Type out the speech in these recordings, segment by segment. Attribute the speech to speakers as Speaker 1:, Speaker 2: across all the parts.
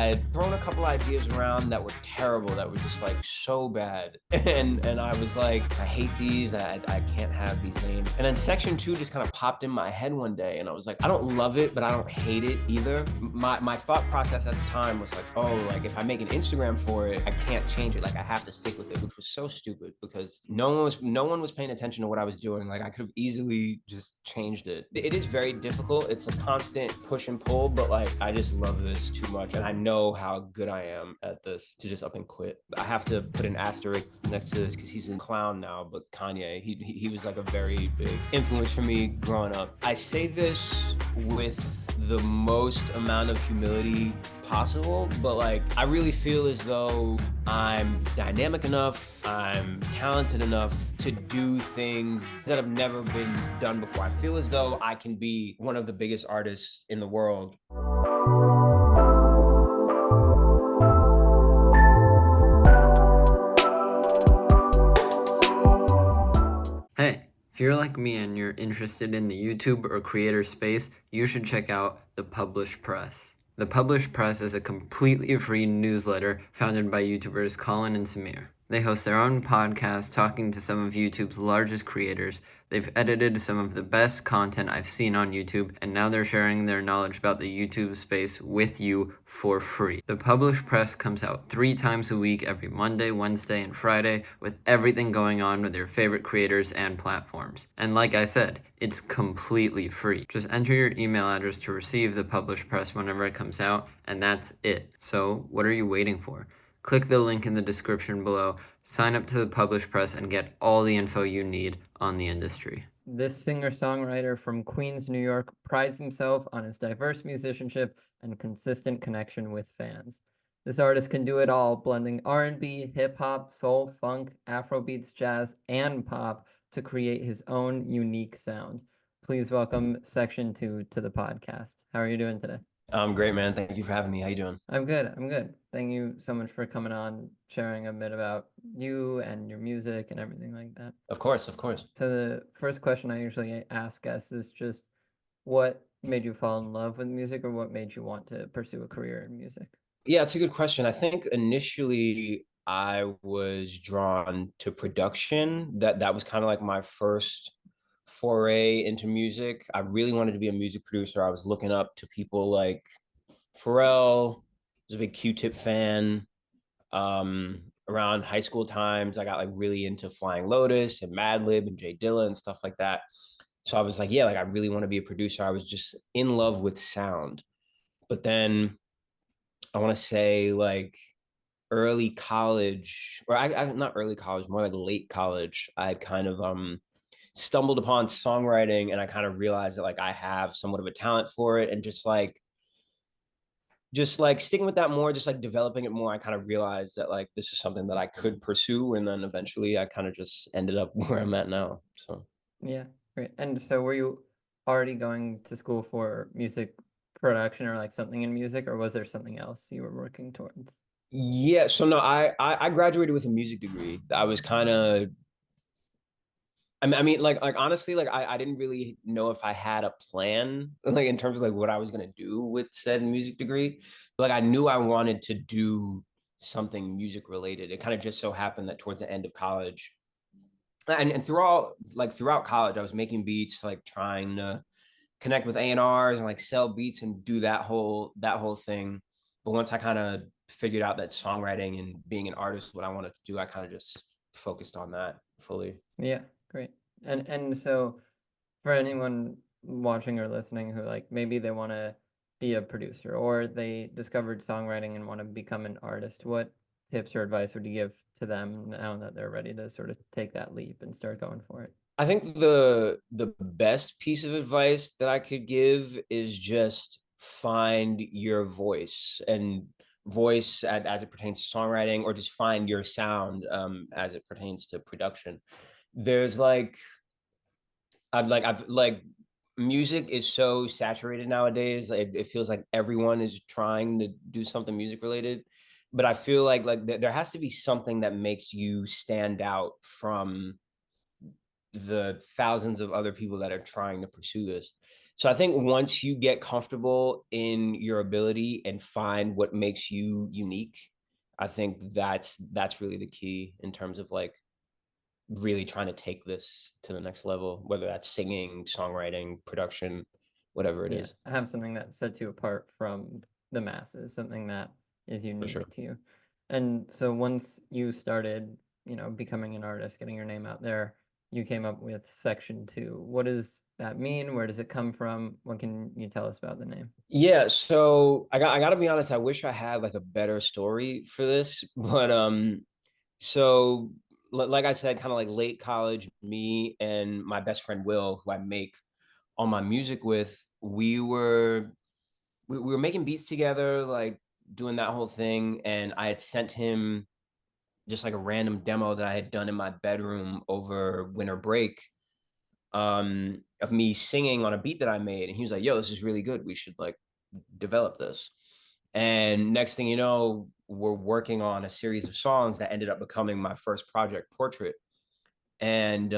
Speaker 1: I'd thrown a couple ideas around that were terrible, that were just like so bad. And I was like, I hate these, I can't have these names. And then Section 2 just kind of popped in my head one day, and I was like, I don't love it, but I don't hate it either. My thought process at the time was like, oh, like if I make an Instagram for it, I can't change it. Like I have to stick with it, which was so stupid because no one was paying attention to what I was doing. Like I could have easily just changed it. It is very difficult. It's a constant push and pull, but like I just love this too much, and I know how good I am at this to just up and quit. I have to put an asterisk next to this because he's a clown now, but Kanye, he was like a very big influence for me growing up. I say this with the most amount of humility possible, but like I really feel as though I'm dynamic enough, I'm talented enough to do things that have never been done before. I feel as though I can be one of the biggest artists in the world.
Speaker 2: Hey, if you're like me and you're interested in the YouTube or creator space, you should check out The Published Press. The Published Press is a completely free newsletter founded by YouTubers Colin and Samir. They host their own podcast talking to some of YouTube's largest creators. They've edited some of the best content I've seen on YouTube, and now they're sharing their knowledge about the YouTube space with you for free. The Published Press comes out 3 times a week, every Monday, Wednesday, and Friday, with everything going on with your favorite creators and platforms. And like I said, it's completely free. Just enter your email address to receive the Published Press whenever it comes out, and that's it. So what are you waiting for? Click the link in the description below, sign up to the Published Press, and get all the info you need on the industry. This singer-songwriter from Queens, New York, prides himself on his diverse musicianship and consistent connection with fans. This artist can do it all, blending R&B, hip-hop, soul, funk, Afrobeats, jazz, and pop to create his own unique sound. Please welcome Section 2 to the podcast. How are you doing today?
Speaker 1: I'm great, man. Thank you for having me. How you doing?
Speaker 2: I'm good. Thank you so much for coming on, sharing a bit about you and your music and everything like that.
Speaker 1: Of course, of course.
Speaker 2: So the first question I usually ask guests is just, what made you fall in love with music, or what made you want to pursue a career in music?
Speaker 1: Yeah, it's a good question. I think initially I was drawn to production. That was kind of like my first foray into music. I really wanted to be a music producer. I was looking up to people like Pharrell. I was a big Q-Tip fan. Around high school times, I got like really into Flying Lotus and Madlib and Jay Dilla and stuff like that. So I was like, yeah, like I really want to be a producer. I was just in love with sound. But then I want to say like early college, or I not early college, more like late college, I kind of stumbled upon songwriting, and I kind of realized that like I have somewhat of a talent for it, and just like sticking with that more, just like developing it more, I kind of realized that like this is something that I could pursue, and then eventually I kind of just ended up where I'm at now. So
Speaker 2: Yeah, great. And so were you already going to school for music production or like something in music, or was there something else you were working towards?
Speaker 1: yeah, so no, I graduated with a music degree. I was kind of, I mean, like honestly, like I didn't really know if I had a plan, like in terms of like what I was gonna do with said music degree. But like I knew I wanted to do something music related. It kind of just so happened that towards the end of college, and throughout college, I was making beats, like trying to connect with A&Rs and like sell beats and do that whole thing. But once I kind of figured out that songwriting and being an artist, what I wanted to do, I kind of just focused on that fully.
Speaker 2: Yeah, great. And so for anyone watching or listening who like maybe they want to be a producer, or they discovered songwriting and want to become an artist, what tips or advice would you give to them now that they're ready to sort of take that leap and start going for it?
Speaker 1: I think the best piece of advice that I could give is just find your voice, and as it pertains to songwriting, or just find your sound as it pertains to production. There's like I've like music is so saturated nowadays. Like, it feels like everyone is trying to do something music related, but I feel like there has to be something that makes you stand out from the thousands of other people that are trying to pursue this. So I think once you get comfortable in your ability and find what makes you unique, I think that's really the key in terms of like really trying to take this to the next level, whether that's singing, songwriting, production, whatever it
Speaker 2: Yeah,
Speaker 1: is,
Speaker 2: have something that sets you apart from the masses, something that is
Speaker 1: for sure.
Speaker 2: unique to you. And so once you started, becoming an artist, getting your name out there, you came up with Section 2. What does that mean? Where does it come from? What can you tell us about the name?
Speaker 1: Yeah, so I gotta be honest, I wish I had like a better story for this, but so like I said, kind of like late college, me and my best friend Will, who I make all my music with, we were making beats together, like doing that whole thing, and I had sent him just like a random demo that I had done in my bedroom over winter break, of me singing on a beat that I made, and he was like, "Yo, this is really good. We should like develop this." And next thing you know, we're working on a series of songs that ended up becoming my first project, Portrait. And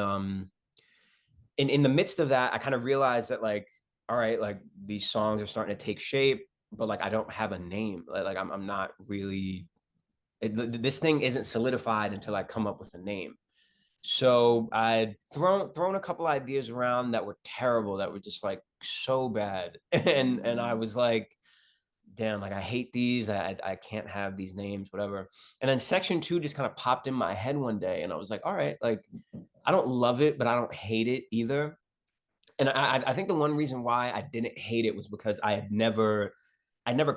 Speaker 1: in the midst of that, I kind of realized that like, all right, like these songs are starting to take shape, but like I don't have a name. Like I'm not really this thing isn't solidified until I come up with a name. So I'd thrown a couple ideas around that were terrible, that were just like so bad. And I was like, damn, like I hate these. I can't have these names, whatever. And then Section 2 just kind of popped in my head one day, and I was like, all right, like I don't love it, but I don't hate it either. And I think the one reason why I didn't hate it was because I'd never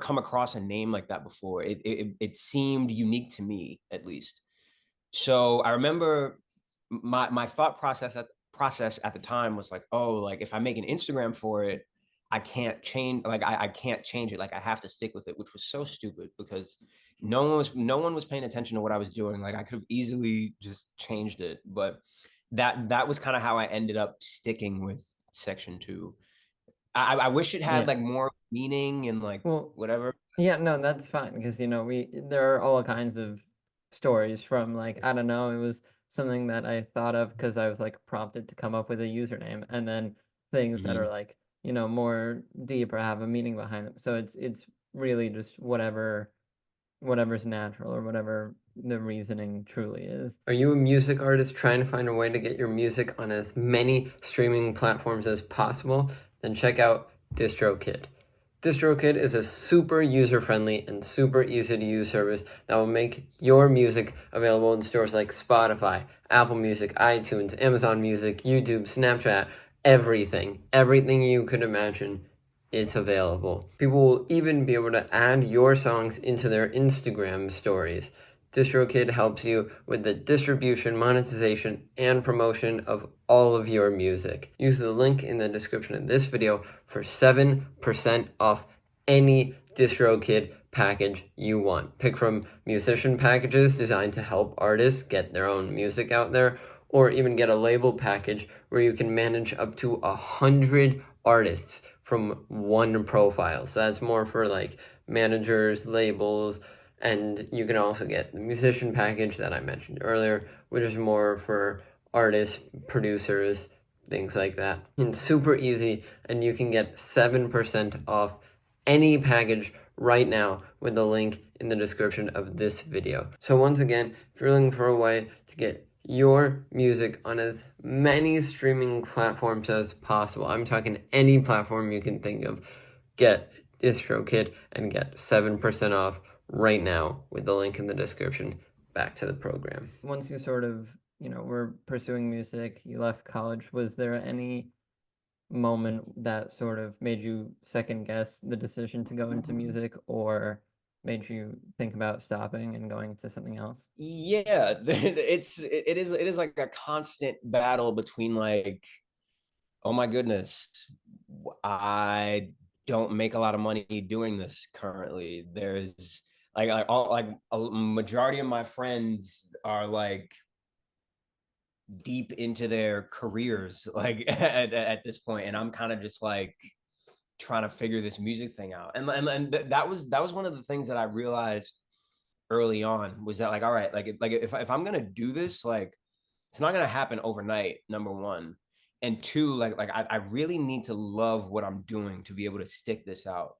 Speaker 1: come across a name like that before. It seemed unique to me, at least. So I remember my thought process at the time was like, oh, like if I make an Instagram for it, I can't change, like I can't change it. Like I have to stick with it, which was so stupid because no one was paying attention to what I was doing. Like I could have easily just changed it. But that was kind of how I ended up sticking with Section 2. I wish it had
Speaker 2: Yeah.
Speaker 1: like more meaning and like
Speaker 2: Well,
Speaker 1: whatever.
Speaker 2: yeah, no, that's fine because we there are all kinds of stories from like I don't know, it was something that I thought of because I was like prompted to come up with a username, and then things that are
Speaker 1: Mhm.
Speaker 2: like more deep or have a meaning behind them. So it's really just whatever's natural or whatever the reasoning truly is. Are you a music artist trying to find a way to get your music on as many streaming platforms as possible? Then check out DistroKid. DistroKid is a super user-friendly and super easy-to-use service that will make your music available in stores like Spotify, Apple Music, iTunes, Amazon Music, YouTube, Snapchat, everything. Everything you could imagine, it's available. People will even be able to add your songs into their Instagram stories. DistroKid helps you with the distribution, monetization, and promotion of all of your music. Use the link in the description of this video for 7% off any DistroKid package you want. Pick from musician packages designed to help artists get their own music out there, or even get a label package where you can manage up to 100 artists from one profile. So that's more for like managers, labels, and you can also get the musician package that I mentioned earlier, which is more for artists, producers, things like that. It's super easy, and you can get 7% off any package right now with the link in the description of this video. So once again, if you're looking for a way to get your music on as many streaming platforms as possible, I'm talking any platform you can think of, get DistroKid and get 7% off right now with the link in the description. Back to the program. Once you sort of, were pursuing music, you left college, was there any moment that sort of made you second guess the decision to go into music, or made you think about stopping and going to something else?
Speaker 1: Yeah, it is like a constant battle between like, oh my goodness, I don't make a lot of money doing this currently. There's like all like a majority of my friends are like deep into their careers like at this point, and I'm kind of just like trying to figure this music thing out. And that was one of the things that I realized early on, was that like, all right, like if I'm gonna do this, like it's not gonna happen overnight, number one. and two, I really need to love what I'm doing to be able to stick this out.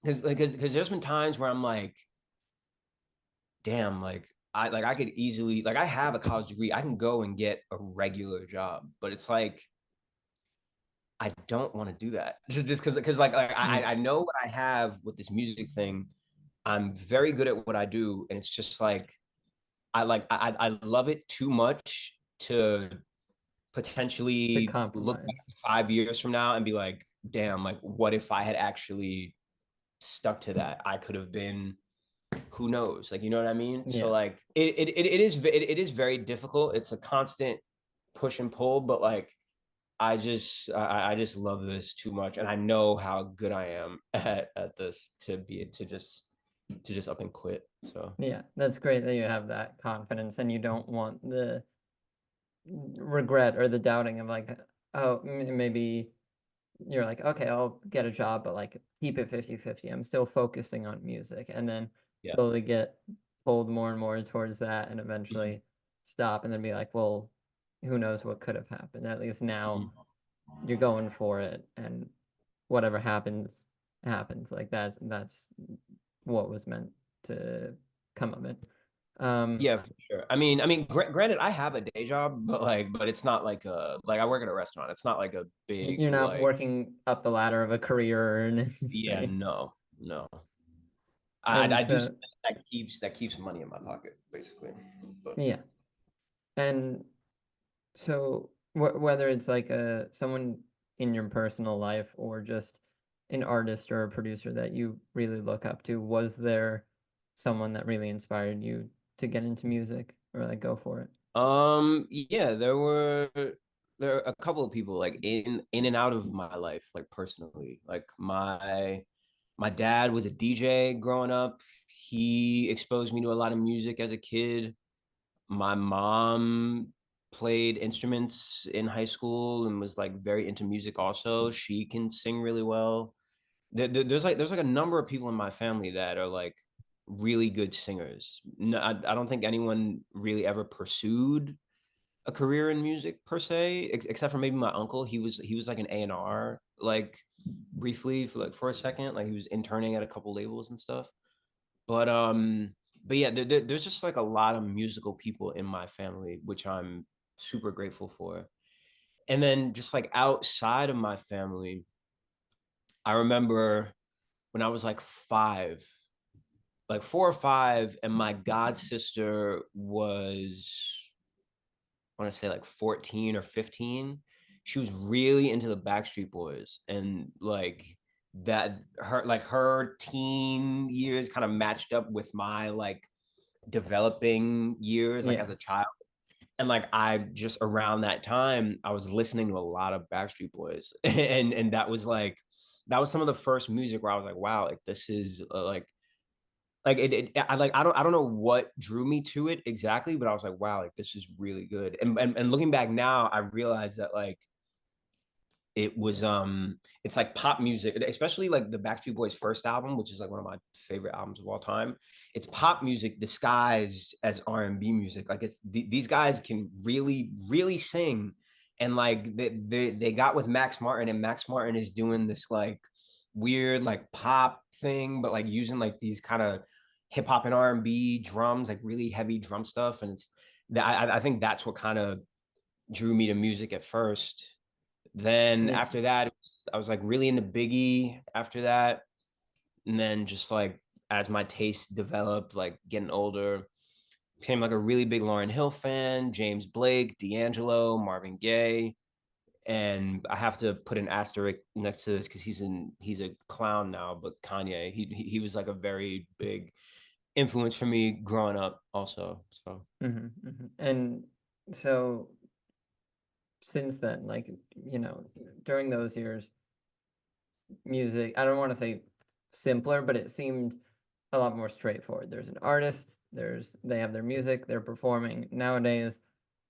Speaker 1: Because there's been times where I'm like, damn, I could easily, I have a college degree, I can go and get a regular job, but it's like I don't want to do that just because
Speaker 2: Yeah.
Speaker 1: I know what I have with this music thing. I'm very good at what I do, and it's just like I love it too much to
Speaker 2: To
Speaker 1: potentially look back
Speaker 2: compromise.
Speaker 1: 5 years from now and be like, damn, what if I had actually stuck to that? I could have been, who knows? You know what I mean? So
Speaker 2: Yeah.
Speaker 1: it is very difficult. It's a constant push and pull, but I just love this too much, and I know how good I am at this to just up and quit. So
Speaker 2: Yeah, that's great that you have that confidence and you don't want the regret or the doubting of like, oh, maybe you're like, okay, I'll get a job, but like keep it 50-50. I'm still focusing on music and then
Speaker 1: yeah.
Speaker 2: slowly get pulled more and more towards that and
Speaker 1: Mhm.
Speaker 2: eventually stop and then be like, well, who knows what could have happened. At least now
Speaker 1: Mhm.
Speaker 2: you're going for it and whatever happens, happens. Like that's what was meant to come of it. Um,
Speaker 1: Yeah, for sure. Granted, I have a day job, but it's not I work at a restaurant. It's not like a big
Speaker 2: you're not working up the ladder of a career or
Speaker 1: yeah,
Speaker 2: anything.
Speaker 1: no, no.
Speaker 2: And
Speaker 1: I do
Speaker 2: so,
Speaker 1: something that keeps money in my pocket, basically. But
Speaker 2: yeah. And so whether it's like someone in your personal life or just an artist or a producer that you really look up to, was there someone that really inspired you to get into music or like go for it?
Speaker 1: yeah, there are a couple of people in and out of my life, personally. My dad was a DJ growing up. He exposed me to a lot of music as a kid. My mom played instruments in high school and was very into music also. She can sing really well. There's a number of people in my family that are really good singers. No, I don't think anyone really ever pursued a career in music per se, except for maybe my uncle. He was like an A&R briefly for a second. He was interning at a couple labels and stuff. But yeah, there's just a lot of musical people in my family, which I'm super grateful for. And then just outside of my family, I remember when I was five, 4 or 5, and my god sister was, I want to say 14 or 15. She was really into the Backstreet Boys, and that her teen years kind of matched up with my developing years
Speaker 2: Yeah.
Speaker 1: as a child. And I just around that time I was listening to a lot of Backstreet Boys and that was some of the first music where I was like, wow, this is I don't know what drew me to it exactly, but I was like, wow, this is really good. And looking back now, I realized that it was it's pop music, especially the Backstreet Boys first album, which is one of my favorite albums of all time. It's pop music disguised as R&B music. These guys can really sing. And they got with Max Martin, and Max Martin is doing this weird pop thing, but using these kind of hip hop and R&B drums, really heavy drum stuff. And it's that I think that's what kind of drew me to music at first. Then
Speaker 2: Yeah.
Speaker 1: after that, I was really into Biggie after that. And then just as my taste developed, getting older, became a really big Lauryn Hill fan, James Blake, D'Angelo, Marvin Gaye. And I have to put an asterisk next to this because he's a clown now, but Kanye, he was a very big influence for me growing up also. So
Speaker 2: And so since then, like, during those years, music, I don't want to say simpler, but it seemed a lot more straightforward. There's an artist, they have their music, they're performing. Nowadays,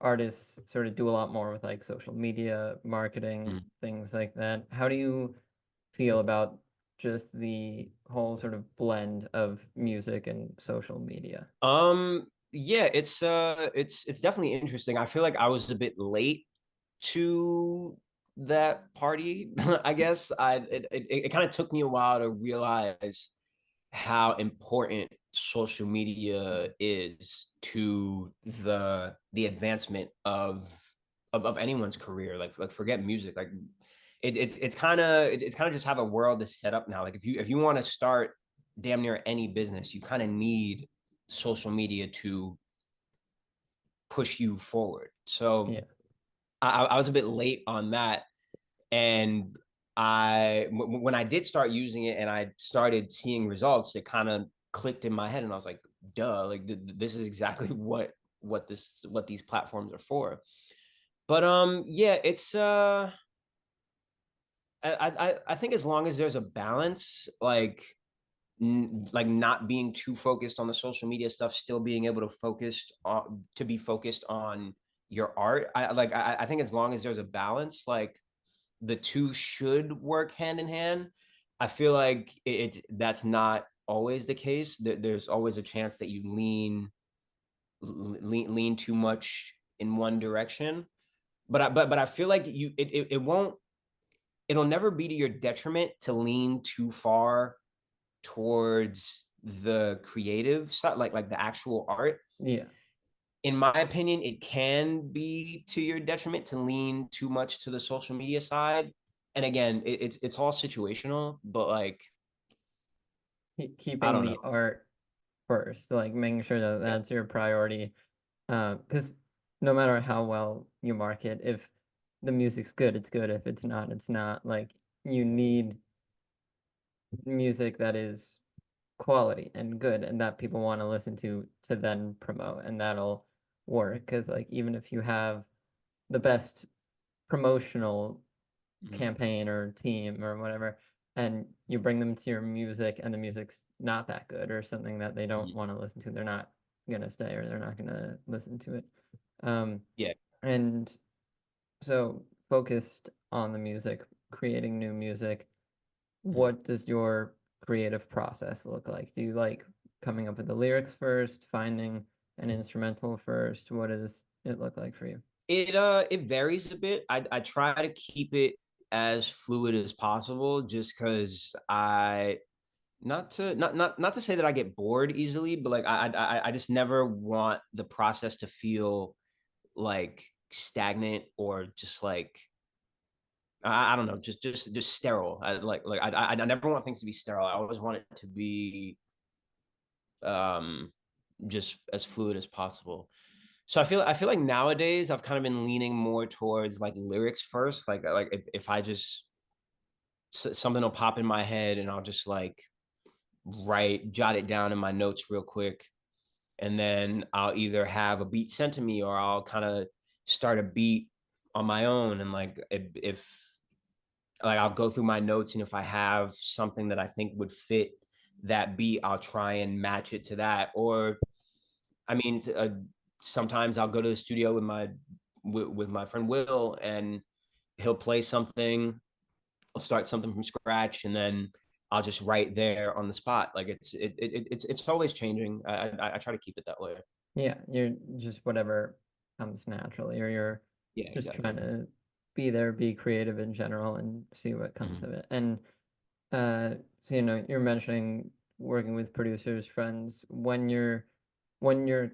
Speaker 2: artists sort of do a lot more with like social media, marketing,
Speaker 1: mm.
Speaker 2: things like that. How do you feel about just the whole sort of blend of music and social media?
Speaker 1: Yeah, it's definitely interesting. I feel like I was a bit late to that party. I guess it kind of took me a while to realize how important social media is to the advancement of anyone's career. Like forget music. Like it's kind of just how the world is set up now. Like if you want to start damn near any business, you kind of need social media to push you forward. So
Speaker 2: Yeah.
Speaker 1: I was a bit late on that, and when I did start using it and I started seeing results, it kind of clicked in my head, and I was like, duh, like this is exactly what these platforms are for. But yeah, it's I think as long as there's a balance, like not being too focused on the social media stuff, still being able to be focused on your art. I think as long as there's a balance, like the two should work hand in hand. I feel like that's not always the case. There's always a chance that you lean too much in one direction. But I feel like it won't, it'll never be to your detriment to lean too far towards the creative side, like the actual art.
Speaker 2: Yeah.
Speaker 1: In my opinion, it can be to your detriment to lean too much to the social media side. And again, it's all situational, but like I
Speaker 2: Keeping
Speaker 1: don't
Speaker 2: the
Speaker 1: know.
Speaker 2: art first, like making sure that
Speaker 1: Yeah.
Speaker 2: that's your priority. Because no matter how well you market, if the music's good, it's good. If it's not, it's not. Like you need music that is quality and good and that people want to listen to then promote, and that'll work. Because like even if you have the best promotional
Speaker 1: Mhm.
Speaker 2: campaign or team or whatever, and you bring them to your music and the music's not that good or something that they don't
Speaker 1: Mhm.
Speaker 2: want to listen to, they're not gonna stay or they're not gonna listen to it. Um,
Speaker 1: Yeah.
Speaker 2: and so focused on the music, creating new music,
Speaker 1: Mhm.
Speaker 2: what does your creative process look like? Do you like coming up with the lyrics first, finding an instrumental first? What does it look like for you?
Speaker 1: It varies a bit. I try to keep it as fluid as possible just because I not to say that I get bored easily, but like I just never want the process to feel like stagnant or just like I don't know, just sterile. I never want things to be sterile. I always want it to be um just as fluid as possible. So I feel like nowadays I've kind of been leaning more towards like lyrics first. Like if I just something will pop in my head and I'll just like jot it down in my notes real quick, and then I'll either have a beat sent to me or I'll kind of start a beat on my own. And like if like I'll go through my notes, and if I have something that I think would fit that beat, I'll try and match it to that. Or I mean, sometimes I'll go to the studio with my friend Will, and he'll play something. I'll start something from scratch, and then I'll just write there on the spot. Like it's always changing. I try to keep it that way.
Speaker 2: Yeah, you're just whatever comes naturally, or you're
Speaker 1: Yeah,
Speaker 2: just trying
Speaker 1: exactly.
Speaker 2: to be there, be creative in general, and see what comes
Speaker 1: Mhm.
Speaker 2: of it. And so you're mentioning working with producers, friends. When you're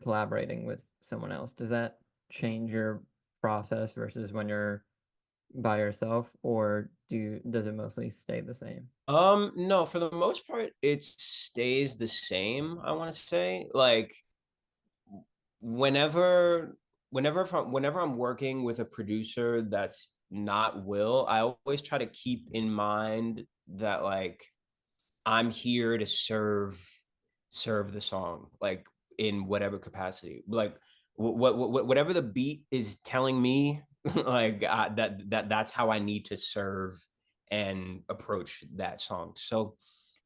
Speaker 2: collaborating with someone else, does that change your process versus when you're by yourself, or does it mostly stay the same?
Speaker 1: No, for the most part, it stays the same. I want to say, like, whenever, whenever I'm working with a producer that's not Will, I always try to keep in mind that like I'm here to serve the song, like in whatever capacity, like whatever the beat is telling me, like that's how I need to serve and approach that song. So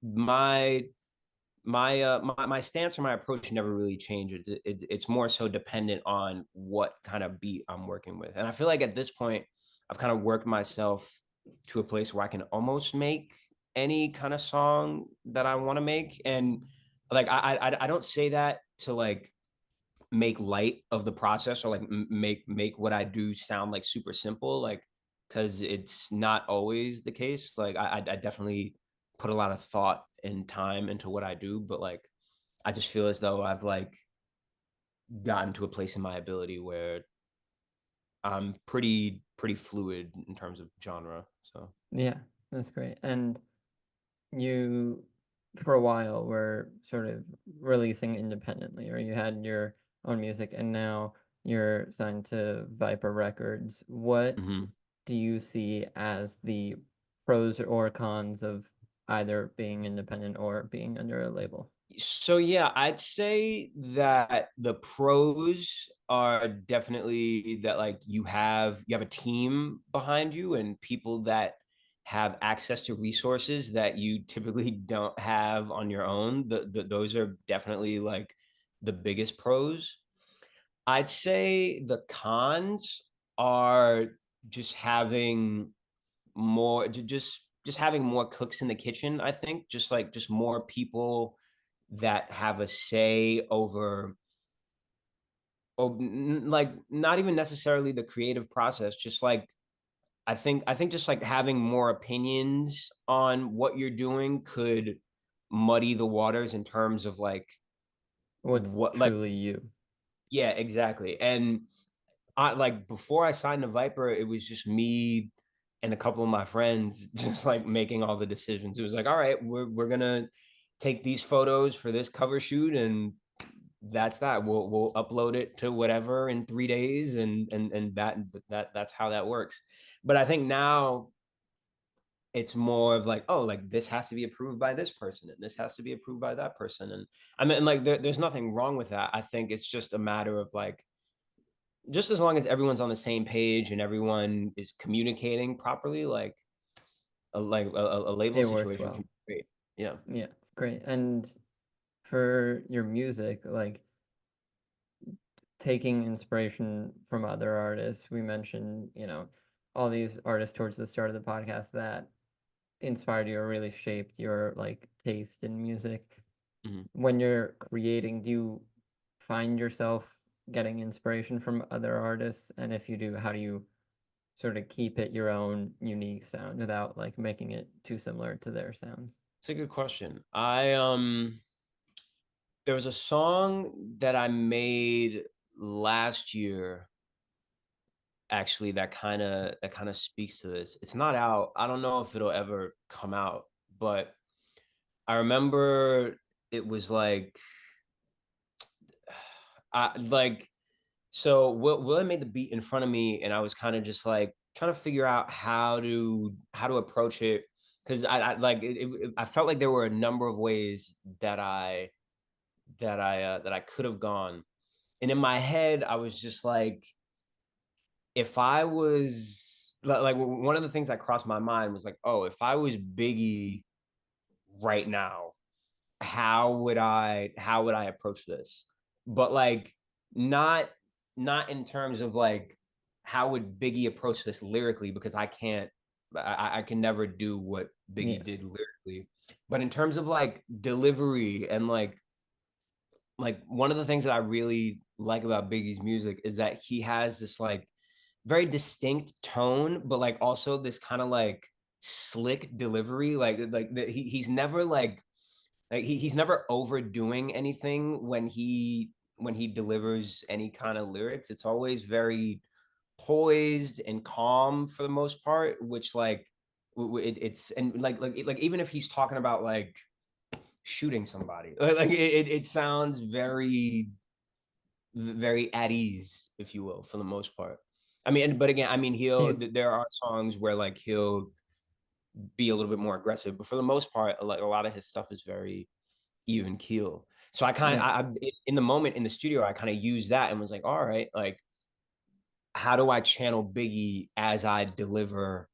Speaker 1: my my stance or my approach never really changes. It's more so dependent on what kind of beat I'm working with, and I feel like at this point I've kind of worked myself to a place where I can almost make any kind of song that I want to make. And like I don't say that to like make light of the process, or like make what I do sound like super simple, like because it's not always the case. Like I definitely put a lot of thought and time into what I do, but like I just feel as though I've like gotten to a place in my ability where I'm pretty fluid in terms of genre. So
Speaker 2: Yeah, that's great. And you, for a while, were sort of releasing independently, or you had your own music, and now you're signed to Viper Records. What
Speaker 1: mhm.
Speaker 2: do you see as the pros or cons of either being independent or being under a label?
Speaker 1: So yeah, I'd say that the pros are definitely that like you have a team behind you and people that have access to resources that you typically don't have on your own. Those are definitely like the biggest pros. I'd say the cons are just having more just having more cooks in the kitchen. I think just more people that have a say over, like not even necessarily the creative process, just like I think just like having more opinions on what you're doing could muddy the waters in terms of like
Speaker 2: What's
Speaker 1: what like
Speaker 2: truly you?
Speaker 1: yeah, exactly. And I like before I signed to Viper, it was just me and a couple of my friends just like making all the decisions. It was like, all right, we're gonna take these photos for this cover shoot, and that's that. We'll upload it to whatever in 3 days, and that's how that works. But I think now it's more of like, oh, like this has to be approved by this person, and this has to be approved by that person, and I mean, like there's nothing wrong with that. I think it's just a matter of like just as long as everyone's on the same page and everyone is communicating properly, like a label
Speaker 2: It works
Speaker 1: situation can
Speaker 2: well.
Speaker 1: be great. Yeah.
Speaker 2: Yeah, great. And for your music, like taking inspiration from other artists, we mentioned, all these artists towards the start of the podcast that inspired you or really shaped your like taste in music.
Speaker 1: Mhm.
Speaker 2: When you're creating, do you find yourself getting inspiration from other artists? And if you do, how do you sort of keep it your own unique sound without like making it too similar to their sounds?
Speaker 1: It's a good question. There was a song that I made last year actually that kind of speaks to this. It's not out. I don't know if it'll ever come out, but I remember it was like I like so Will made the beat in front of me, and I was kind of just like trying to figure out how to approach it because I like I felt like there were a number of ways that I could have gone, and in my head I was just like, if I was like one of the things that crossed my mind was like, oh, if I was Biggie right now, how would I approach this? But like not not in terms of like how would Biggie approach this lyrically, because I can never do what
Speaker 2: Yeah.
Speaker 1: Biggie did lyrically. But in terms of like delivery and like one of the things that I really like about Biggie's music is that he has this like very distinct tone, but like also this kind of like slick delivery. He's never like he's never overdoing anything when he delivers any kind of lyrics. It's always very poised and calm for the most part, which like it's and like even if he's talking about like shooting somebody, it sounds very at ease, if you will, for the most part. I mean, but again, I mean,
Speaker 2: He's
Speaker 1: there are songs where like he'll be a little bit more aggressive, but for the most part, like a lot of his stuff is very even keel. So
Speaker 2: yeah.
Speaker 1: in the moment in the studio, I kind of used that and was like, all right, like how do I channel Biggie as I deliver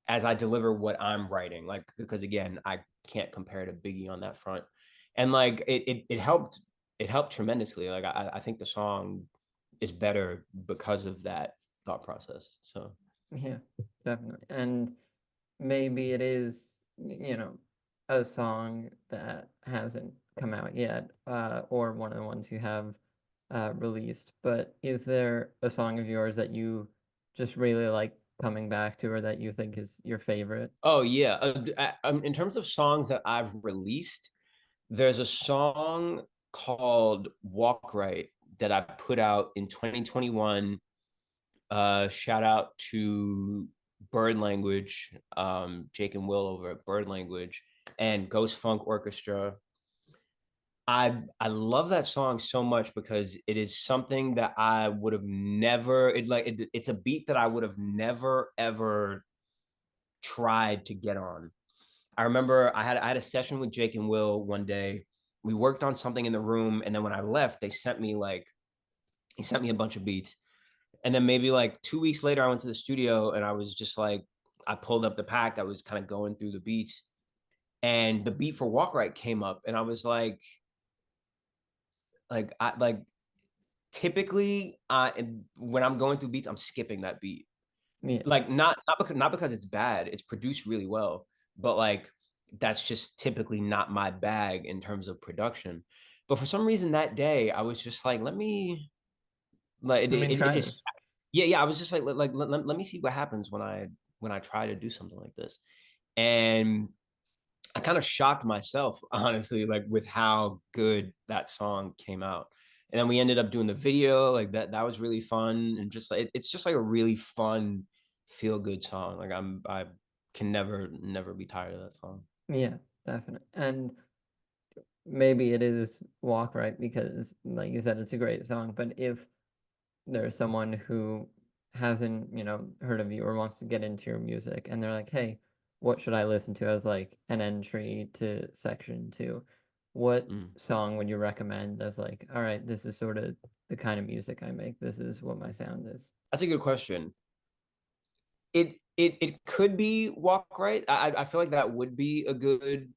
Speaker 1: what I'm writing? Like, because again, I can't compare to Biggie on that front. And like it helped tremendously. Like I think the song is better because of that thought process. So
Speaker 2: Yeah, definitely. And maybe it is, a song that hasn't come out yet, or one of the ones you have released, but is there a song of yours that you just really like coming back to or that you think is your favorite?
Speaker 1: Oh yeah. In terms of songs that I've released, there's a song called Walk Right that I put out in 2021. Shout out to Bird Language, Jake and Will over at Bird Language and Ghost Funk Orchestra. I love that song so much because it is something that I would have never it's a beat that I would have never ever tried to get on. I remember I had a session with Jake and Will one day. We worked on something in the room, and then when I left, he sent me a bunch of beats. And then maybe like 2 weeks later, I went to the studio and I was just like, I pulled up the pack. I was kind of going through the beats, and the beat for Walk Right came up, and I was like typically, when I'm going through beats, I'm skipping that beat.
Speaker 2: Yeah,
Speaker 1: Like not because it's bad. It's produced really well, but like that's just typically not my bag in terms of production. But for some reason that day, I was just like, let me like
Speaker 2: let me
Speaker 1: it
Speaker 2: try
Speaker 1: just
Speaker 2: this.
Speaker 1: yeah. I was just like let me see what happens when I try to do something like this. And I kind of shocked myself, honestly, like with how good that song came out. And then we ended up doing the video, like that was really fun. And just like it's just like a really fun, feel good song. Like I can never be tired of that song.
Speaker 2: Yeah, definitely. And maybe it is Walk Right because, like you said, it's a great song. But if there's someone who hasn't, heard of you or wants to get into your music and they're like, hey, what should I listen to as like an entry to section two? What
Speaker 1: Mm.
Speaker 2: song would you recommend as like, all right, this is sort of the kind of music I make. This is what my sound is.
Speaker 1: That's a good question. It could be Walk Right. I feel like that would be a good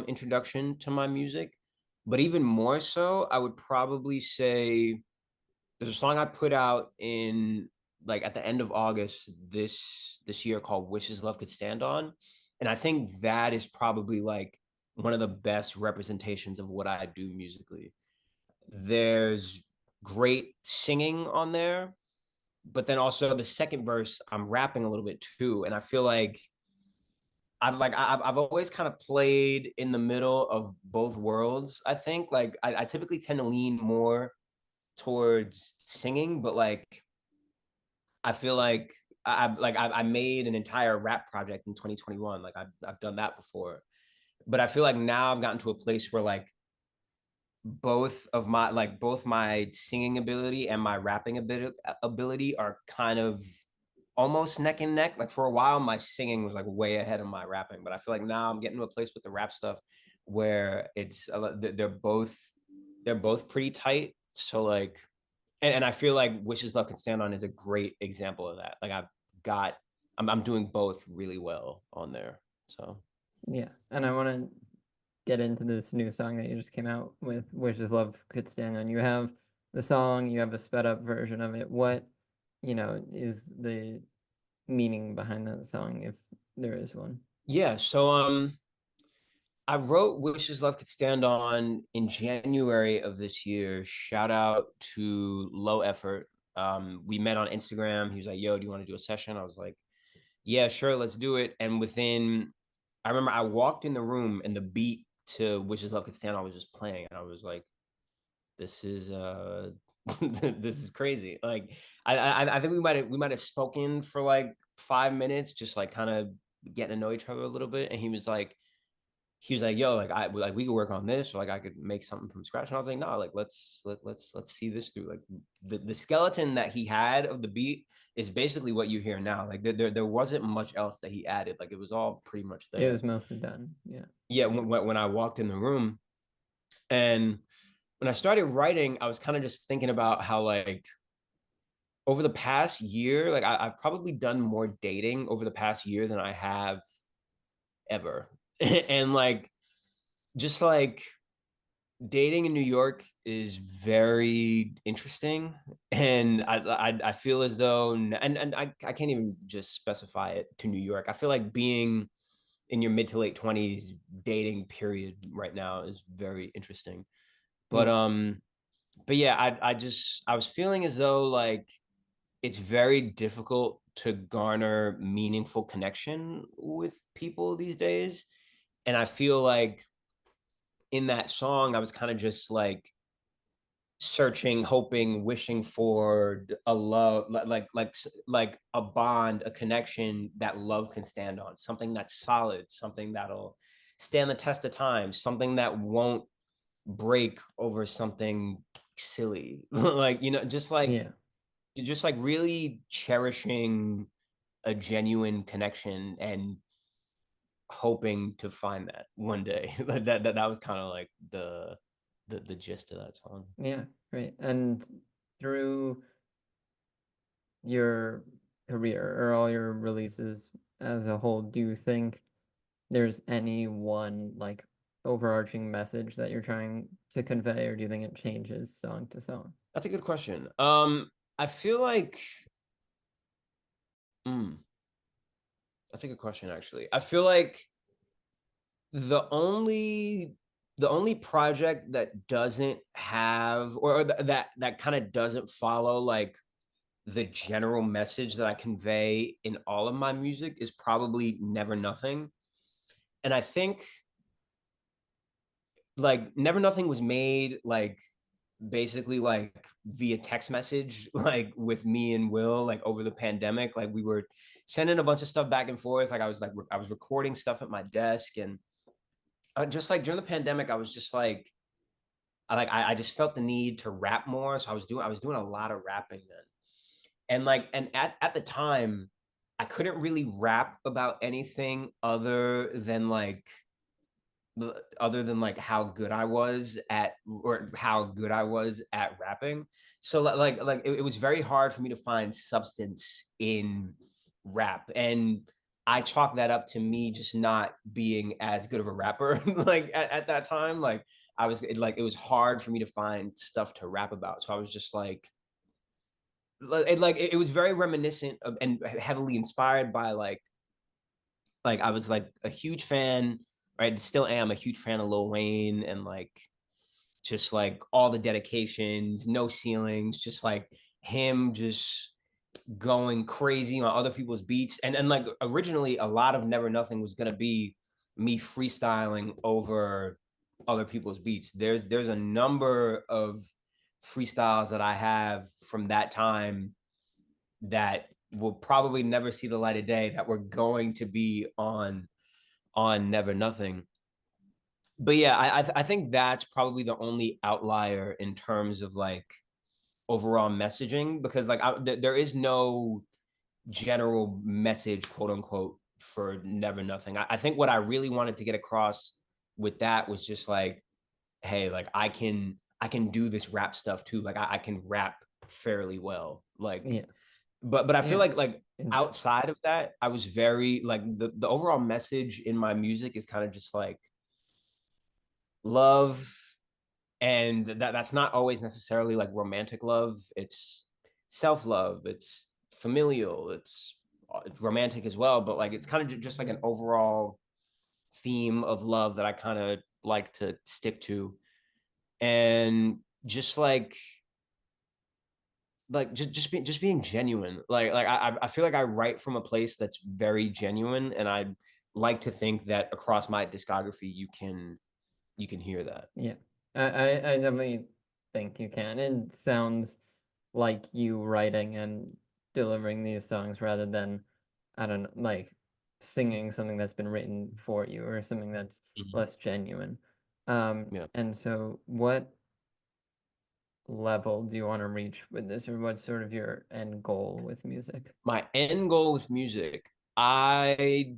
Speaker 1: introduction to my music. But even more so, I would probably say there's a song I put out in like at the end of August this year called Wishes Love Could Stand On. And I think that is probably like one of the best representations of what I do musically. There's great singing on there, but then also the second verse, I'm rapping a little bit too. And I feel like I've always kind of played in the middle of both worlds. I think like I typically tend to lean more towards singing, but like I feel like I made an entire rap project in 2021. Like I've done that before, but I feel like now I've gotten to a place where like both my singing ability and my rapping ability are kind of almost neck and neck. Like for a while, my singing was like way ahead of my rapping, but I feel like now I'm getting to a place with the rap stuff where they're both pretty tight. So like and I feel like Wishes Love Can Stand On is a great example of that. Like got I'm doing both really well on there. So
Speaker 2: Yeah. And I want to get into this new song that you just came out with, Wishes Love Could Stand On. You have the song, you have a sped up version of it. What, is the meaning behind that song if there is one?
Speaker 1: yeah, so I wrote Wishes Love Could Stand On in January of this year. Shout out to Low Effort. We met on Instagram. He was like, "Yo, do you want to do a session?" I was like, "Yeah, sure, let's do it." And I remember I walked in the room and the beat to Wishes Love Could Stand On was just playing, and I was like, "This is this is crazy." Like, I think we might have spoken for like 5 minutes, just like kind of getting to know each other a little bit, and he was like, "Yo, like we could work on this, or like I could make something from scratch." And I was like, "No, like let's see this through." Like the skeleton that he had of the beat is basically what you hear now. Like there wasn't much else that he added. Like it was all pretty much
Speaker 2: It was
Speaker 1: there.
Speaker 2: mostly done. Yeah.
Speaker 1: Yeah, when I walked in the room and when I started writing, I was kind of just thinking about how like over the past year, like I've probably done more dating over the past year than I have ever, and like just like dating in New York is very interesting, and I feel as though, and I can't even just specify it to New York. I feel like being in your mid to late 20s dating period right now is very interesting. But
Speaker 2: Yeah.
Speaker 1: but yeah, I was feeling as though like it's very difficult to garner meaningful connection with people these days. And I feel like in that song, I was kind of just like searching, hoping, wishing for a love, like a bond, a connection that love can stand on, something that's solid, something that'll stand the test of time, something that won't break over something silly. Like, you know,
Speaker 2: Yeah.
Speaker 1: just like really cherishing a genuine connection and hoping to find that one day. That was kind of like the gist of that song.
Speaker 2: Yeah, great. And through your career or all your releases as a whole, do you think there's any one like overarching message that you're trying to convey, or do you think it changes song to song?
Speaker 1: That's a good question. I feel like mm, that's a good question actually. I feel like the only the only project that doesn't have or that kind of doesn't follow like the general message that I convey in all of my music is probably Never Nothing. And I think like Never Nothing was made like basically like via text message, like with me and Will, like over the pandemic. Like we were sending a bunch of stuff back and forth. Like I was recording stuff at my desk, and just like during the pandemic, I was just like I just felt the need to rap more. So I was doing a lot of rapping then. And like and at the time, I couldn't really rap about anything other than like how good I was at or how good I was at rapping. So it was very hard for me to find substance in rap. And I chalk that up to me just not being as good of a rapper like at that time. Like it was hard for me to find stuff to rap about. So I was just it was very reminiscent of and heavily inspired by like I was like a huge fan, right? Still am a huge fan of Lil Wayne and like just like all the dedications, no ceilings, just like him just going crazy on other people's beats. And like originally a lot of Never Nothing was gonna be me freestyling over other people's beats. There's a number of freestyles that I have from that time that will probably never see the light of day that were going to be on Never Nothing. But yeah, I think that's probably the only outlier in terms of like overall messaging because there is no general message, quote unquote, for Never Nothing. I think what I really wanted to get across with that was just like, hey, like I can do this rap stuff too. Like I can rap fairly well. Like,
Speaker 2: Yeah.
Speaker 1: but I feel
Speaker 2: Yeah.
Speaker 1: like
Speaker 2: It's
Speaker 1: outside of that, I was very like the overall message in my music is kind of just like love, and that's not always necessarily like romantic love. It's self-love, it's familial, it's romantic as well, but like it's kind of just like an overall theme of love that I kind of like to stick to. And just just being genuine. I feel like I write from a place that's very genuine, and I like to think that across my discography you can hear that.
Speaker 2: yeah. I definitely think you can. It sounds like you writing and delivering these songs rather than, I don't know, like singing something that's been written for you or something that's
Speaker 1: Mhm.
Speaker 2: less genuine.
Speaker 1: Yeah.
Speaker 2: And so what level do you want to reach with this, or what's sort of your end goal with music?
Speaker 1: My end goal with music, I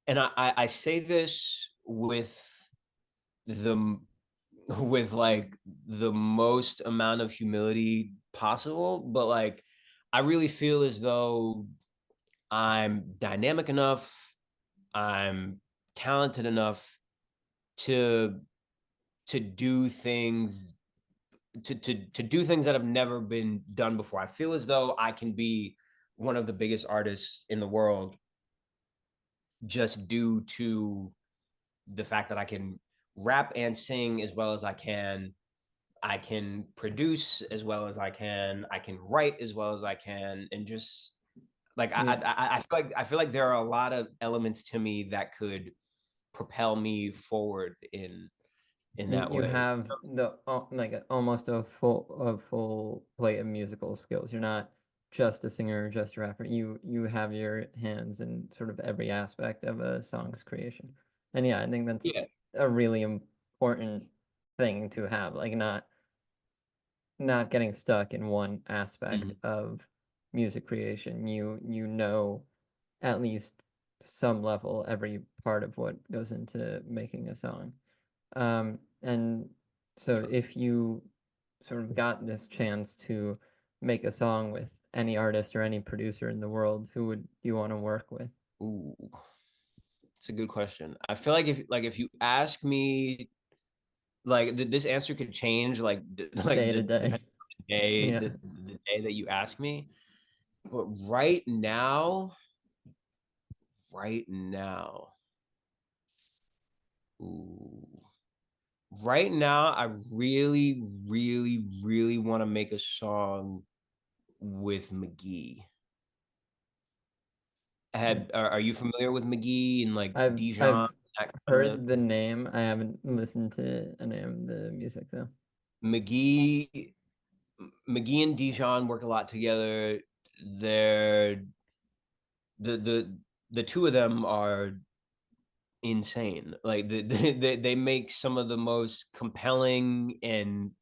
Speaker 1: I say this the with like the most amount of humility possible, but like I really feel as though I'm dynamic enough, I'm talented enough to do things to do things that have never been done before. I feel as though I can be one of the biggest artists in the world just due to the fact that I can rap and sing as well as I can, I can produce as well as I can write as well as I can, and just like
Speaker 2: Yeah.
Speaker 1: I feel like there are a lot of elements to me that could propel me forward in
Speaker 2: And
Speaker 1: that
Speaker 2: you
Speaker 1: way.
Speaker 2: have the like almost a full plate of musical skills. You're not just a singer or just a rapper. You have your hands in sort of every aspect of a song's creation. And yeah, I think that's
Speaker 1: Yeah.
Speaker 2: a really important thing to have. Like not getting stuck in one aspect
Speaker 1: Mhm.
Speaker 2: of music creation. You know at least some level every part of what goes into making a song. And so
Speaker 1: True.
Speaker 2: if you sort of got this chance to make a song with any artist or any producer in the world, who would you want to work with?
Speaker 1: Ooh, it's a good question. I feel like if you ask me, like this answer could change
Speaker 2: Day to day.
Speaker 1: depending on the day
Speaker 2: Yeah.
Speaker 1: the day that you ask me. But right now, ooh, right now, I really want to make a song with McGee. Are you familiar with McGee and like Dijon,
Speaker 2: I've
Speaker 1: that kind of
Speaker 2: heard the name. I haven't listened to any of the music though.
Speaker 1: McGee? McGee and Dijon work a lot together. They're the the the two of them are insane. Like they make some of the most compelling and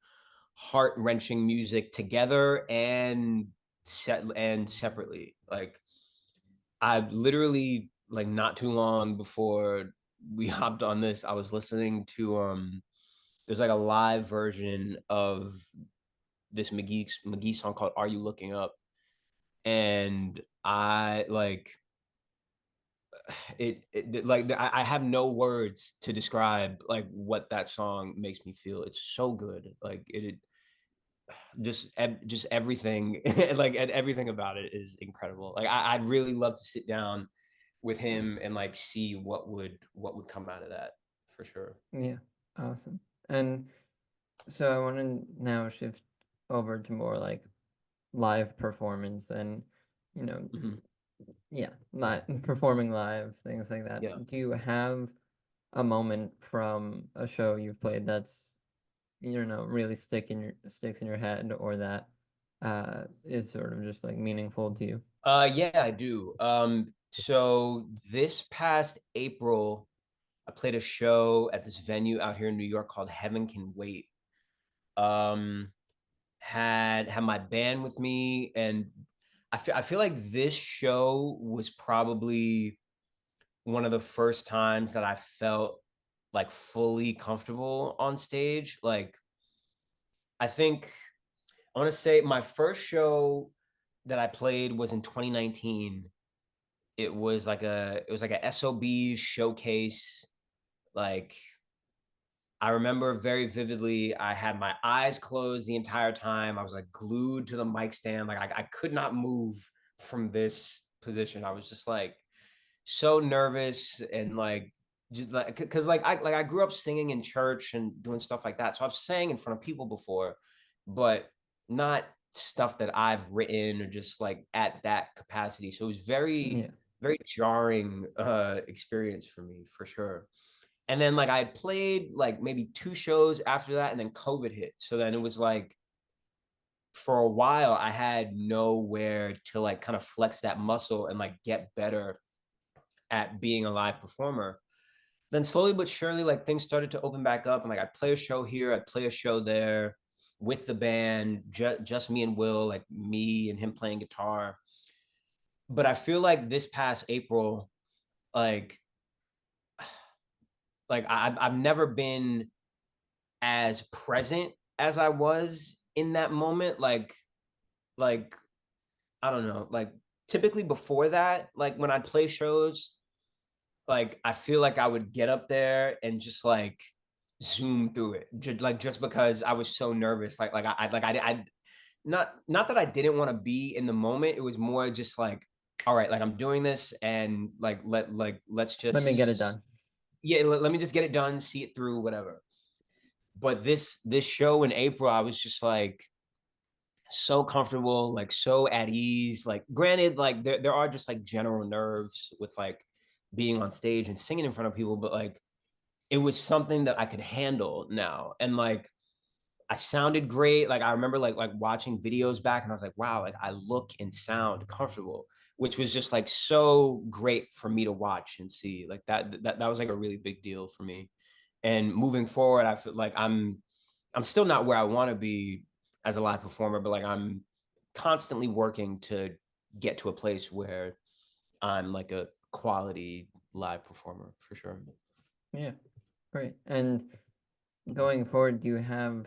Speaker 1: heart wrenching music together and separately. Like I literally, like, not too long before we hopped on this, I was listening to there's like a live version of this McGee song called "Are You Looking Up," and I like like I have no words to describe like what that song makes me feel. It's so good. Like it just everything like and everything about it is incredible. Like I'd really love to sit down with him and like see what would come out of that for sure.
Speaker 2: Yeah. Awesome. And so I want to now shift over to more like live performance and you know
Speaker 1: Mhm.
Speaker 2: yeah, performing live, things like that.
Speaker 1: Yeah.
Speaker 2: Do you have a moment from a show you've played that's really sticks in your head, or that is sort of just like meaningful to you?
Speaker 1: Yeah, I do. So this past April, I played a show at this venue out here in New York called Heaven Can Wait. Um, had my band with me, and I feel like this show was probably one of the first times that I felt like fully comfortable on stage. Like I think I want to say my first show that I played was in 2019. It was like a SOB showcase. Like I remember very vividly, I had my eyes closed the entire time. I was like glued to the mic stand. Like I could not move from this position. I was just like so nervous and like just like because like I grew up singing in church and doing stuff like that. So I've sang in front of people before, but not stuff that I've written or just like at that capacity. So it was
Speaker 2: Yeah.
Speaker 1: very jarring experience for me for sure. And then like I had played like maybe two shows after that, and then COVID hit. So then it was like for a while I had nowhere to like kind of flex that muscle and like get better at being a live performer. Then slowly but surely, like things started to open back up, and like I play a show here, I play a show there with the band, just me and Will, like me and him playing guitar. But I feel like this past April, like I've never been as present as I was in that moment. Like I don't know, like typically before that, like when I'd play shows, like I feel like I would get up there and just like zoom through it, just because I was so nervous. I not that I didn't want to be in the moment. It was more just like, all right, like I'm doing this, and let's
Speaker 2: Let me get it
Speaker 1: just
Speaker 2: done.
Speaker 1: yeah, let me just get it done, see it through, whatever. but this show in April, I was just like so comfortable, like so at ease. Like, granted, like there are just like general nerves with like being on stage and singing in front of people, but like it was something that I could handle now. And like I sounded great. Like I remember like watching videos back and I was like, wow, like I look and sound comfortable, which was just like so great for me to watch and see. Like that was like a really big deal for me. And moving forward, I feel like I'm still not where I want to be as a live performer, but like I'm constantly working to get to a place where I'm like a quality live performer for sure.
Speaker 2: Yeah, great. And going forward, do you have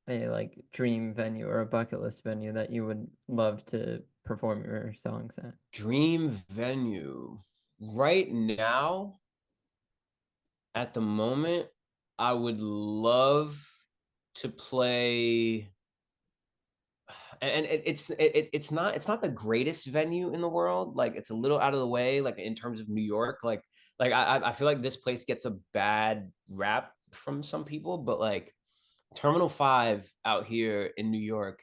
Speaker 2: a like dream venue or a bucket list venue that you would love to perform your songs at?
Speaker 1: Dream venue right now, at the moment, I would love to play, and it's not the greatest venue in the world. Like it's a little out of the way, like in terms of New York. Like I feel like this place gets a bad rap from some people, but like Terminal 5 out here in New York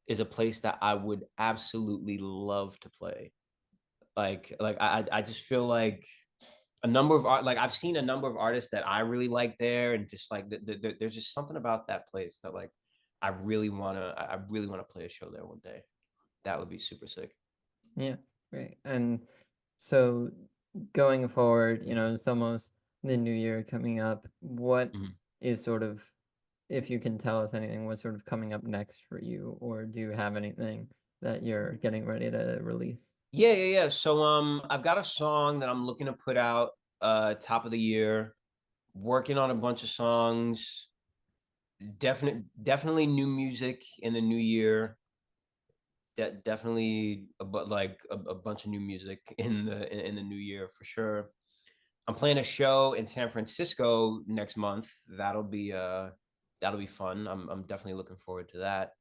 Speaker 1: is a place that I would absolutely love to play. Like I just feel like a number of art, like I've seen a number of artists that I really like there, and just like there's just something about that place that like I really want to play a show there one day. That would be super sick.
Speaker 2: Yeah, great. And so going forward, it's almost the new year coming up. What
Speaker 1: Mhm.
Speaker 2: is sort of, if you can tell us anything, what's sort of coming up next for you, or do you have anything that you're getting ready to release?
Speaker 1: Yeah. So I've got a song that I'm looking to put out top of the year. Working on a bunch of songs. Definitely new music in the new year. Definitely but like a bunch of new music in the new year for sure. I'm playing a show in San Francisco next month. That'll be fun. I'm definitely looking forward to that.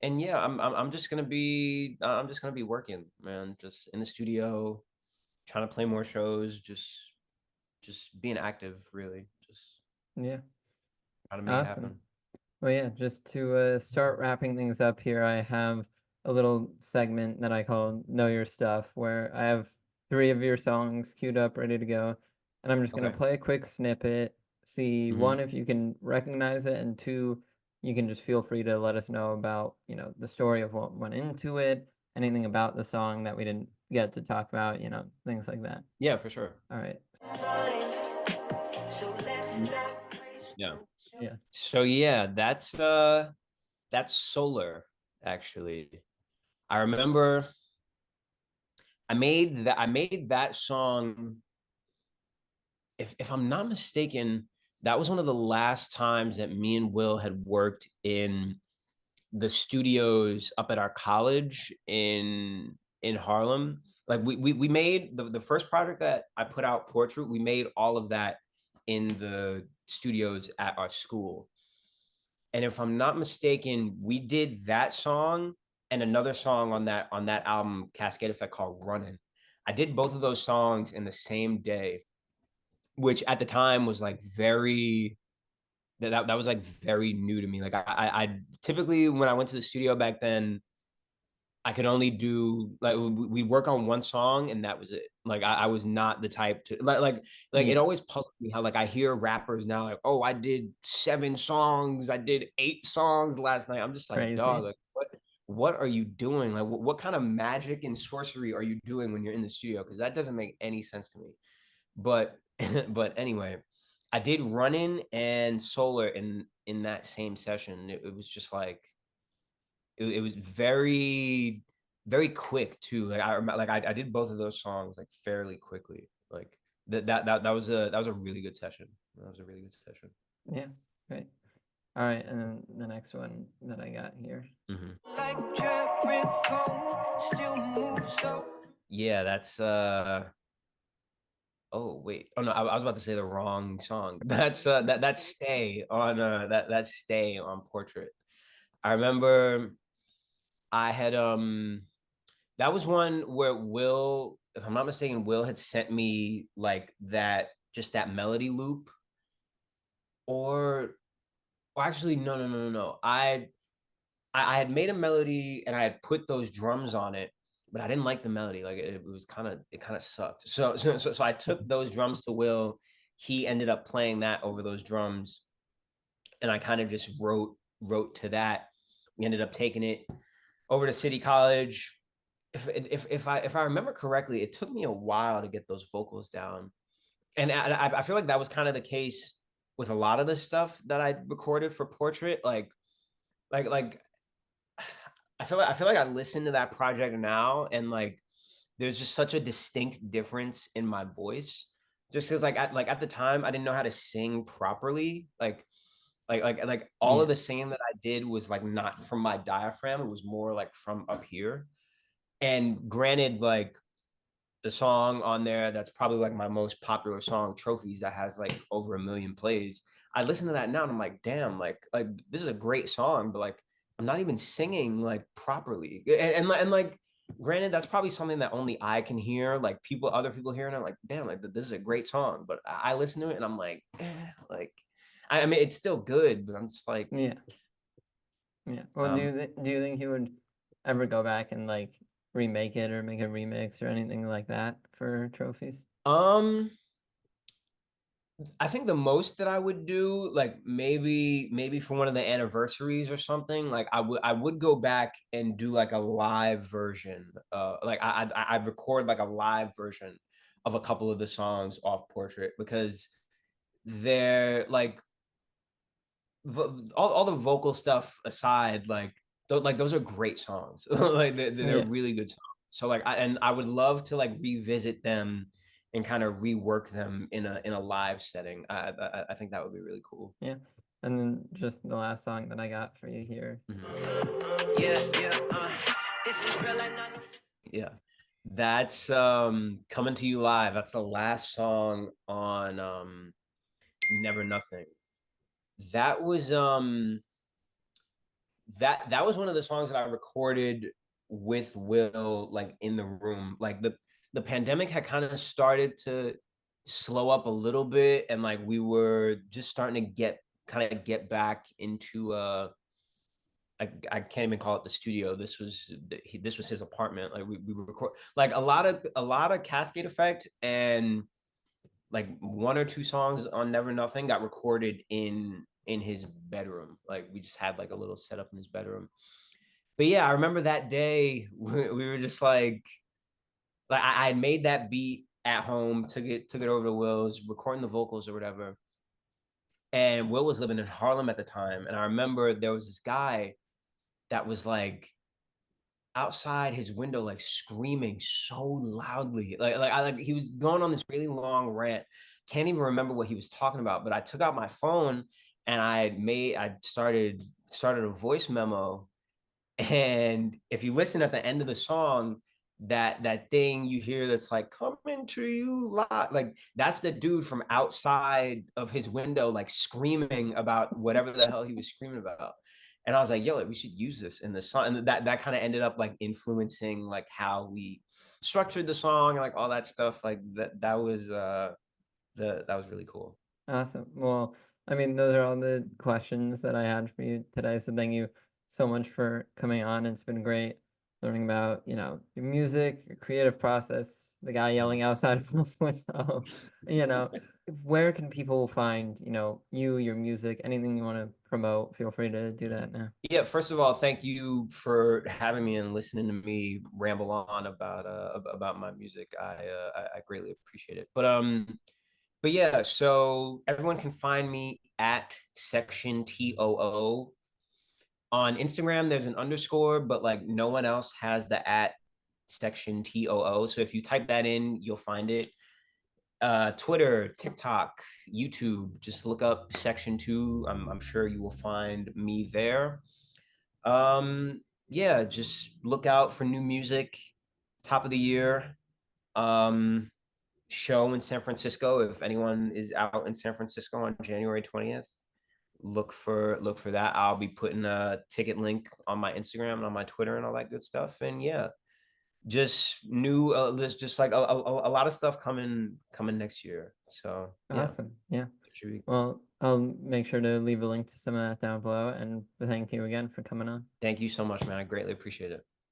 Speaker 1: And yeah, I'm just gonna be working, man, just in the studio, trying to play more shows, just being active, really, just
Speaker 2: Yeah,
Speaker 1: trying to make it
Speaker 2: awesome.
Speaker 1: happen.
Speaker 2: Well, yeah, just to start wrapping things up here, I have a little segment that I call Know Your Stuff, where I have three of your songs queued up, ready to go. And I'm just going
Speaker 1: Okay.
Speaker 2: to play a quick snippet, see
Speaker 1: Hmm.
Speaker 2: one, if you can recognize it, and two, you can just feel free to let us know about, the story of what went into it, anything about the song that we didn't get to talk about, things like that.
Speaker 1: Yeah, for sure.
Speaker 2: All right.
Speaker 1: Yeah.
Speaker 2: Yeah.
Speaker 1: So yeah, that's Solar, actually. I remember I made that song, if I'm not mistaken, that was one of the last times that me and Will had worked in the studios up at our college in Harlem. Like we made the first project that I put out, Portrait, we made all of that in the studios at our school. And if I'm not mistaken, we did that song and another song on that album, Cascade Effect, called Running. I did both of those songs in the same day, which at the time was like that was like very new to me. Like I typically, when I went to the studio back then, I could only do like we work on one song and that was it. Like I was not the type to like it
Speaker 2: Yeah.
Speaker 1: always puzzles me how like I hear rappers now like, oh, I did 7 songs, I did 8 songs last night. I'm just like, dog,
Speaker 2: Crazy.
Speaker 1: like what are you doing? Like what kind of magic and sorcery are you doing when you're in the studio? Because that doesn't make any sense to me. But but anyway, I did Running and Solar in that same session. It was just like it was very quick too. Like I did both of those songs like fairly quickly. Like that was a really good session. That was a really good session.
Speaker 2: Yeah. Great. All right, and then the next one that I got here.
Speaker 1: Hmm.
Speaker 3: Like Jericho, still move so.
Speaker 1: Yeah, that's oh wait. Oh no, I was about to say the wrong song. That's Stay on that's Stay on Portrait. I remember I had that was one where Will, if I'm not mistaken, Will had sent me like that, just that melody loop, or actually, no. I had made a melody and I had put those drums on it, but I didn't like the melody. Like it was it kind of sucked. So I took those drums to Will. He ended up playing that over those drums, and I kind of just wrote to that. We ended up taking it over to City College. If I remember correctly, it took me a while to get those vocals down, and I feel like that was kind of the case with a lot of the stuff that I recorded for Portrait. Like I feel like I listen to that project now, and like there's just such a distinct difference in my voice. Just because like at the time I didn't know how to sing properly. Like all
Speaker 2: Yeah.
Speaker 1: of the singing that I did was like not from my diaphragm. It was more like from up here. And granted, like the song on there that's probably like my most popular song, Trophies, that has like over 1 million plays. I listen to that now and I'm like, damn, like this is a great song, but like I'm not even singing like properly. And like granted, that's probably something that only I can hear. Like other people hear, and I'm like, damn, like this is a great song. But I listen to it and I'm like, like I mean it's still good, but I'm just like,
Speaker 2: Yeah. Yeah. Well,
Speaker 1: um,
Speaker 2: do you think he would ever go back and like remake it or make a remix or anything like that for Trophies?
Speaker 1: um, I think the most that I would do, like maybe for one of the anniversaries or something, like I would go back and do like a live version. Like I'd record like a live version of a couple of the songs off Portrait, because they're like all the vocal stuff aside, like those are great songs. Like they're
Speaker 2: Yeah.
Speaker 1: really good songs. So like I would love to like revisit them and kind of rework them in a live setting. I think that would be really cool.
Speaker 2: Yeah. And then just the last song that I got for you here.
Speaker 1: Mhm.
Speaker 3: Yeah. This is real and not.
Speaker 1: Yeah. That's Coming to You Live. That's the last song on Never Nothing. That was that was one of the songs that I recorded with Will, like in the room. Like the pandemic had kind of started to slow up a little bit, and like we were just starting to get back into I can't even call it the studio. This was his apartment. Like we record like a lot of Cascade Effect, and like one or two songs on Never Nothing got recorded in his bedroom. Like we just had like a little setup in his bedroom. But yeah, I remember that day we were just like I had made that beat at home, took it over to Will's, recording the vocals or whatever. And Will was living in Harlem at the time, and I remember there was this guy that was like outside his window, like screaming so loudly, like he was going on this really long rant. Can't even remember what he was talking about, but I took out my phone and I started a voice memo. And if you listen at the end of the song, that thing you hear that's like coming to you lot, like that's the dude from outside of his window, like screaming about whatever the hell he was screaming about. And I was like, yo, like, we should use this in the song. And that kind of ended up like influencing like how we structured the song and like all that stuff. Like that was really cool.
Speaker 2: Awesome. Well, I mean, those are all the questions that I had for you today. So thank you so much for coming on. It's been great learning about, your music, your creative process, the guy yelling outside of Will's window. you know, where can people find, you, your music, anything you want to promote? Feel free to do that now.
Speaker 1: Yeah, first of all, thank you for having me and listening to me ramble on about my music. I greatly appreciate it. But yeah, so everyone can find me at SectionTOO. On Instagram, there's an underscore, but like no one else has the at SectionTOO. So if you type that in, you'll find it. Twitter, TikTok, YouTube, just look up Section 2. I'm sure you will find me there. Yeah, just look out for new music. Top of the year. Show in San Francisco. If anyone is out in San Francisco on January 20th, look for that. I'll be putting a ticket link on my Instagram and on my Twitter and all that good stuff. And yeah, just there's just like a lot of stuff coming next year. So yeah.
Speaker 2: Awesome. Yeah. Well, I'll make sure to leave a link to some of that down below. And thank you again for coming on.
Speaker 1: Thank you so much, man. I greatly appreciate it.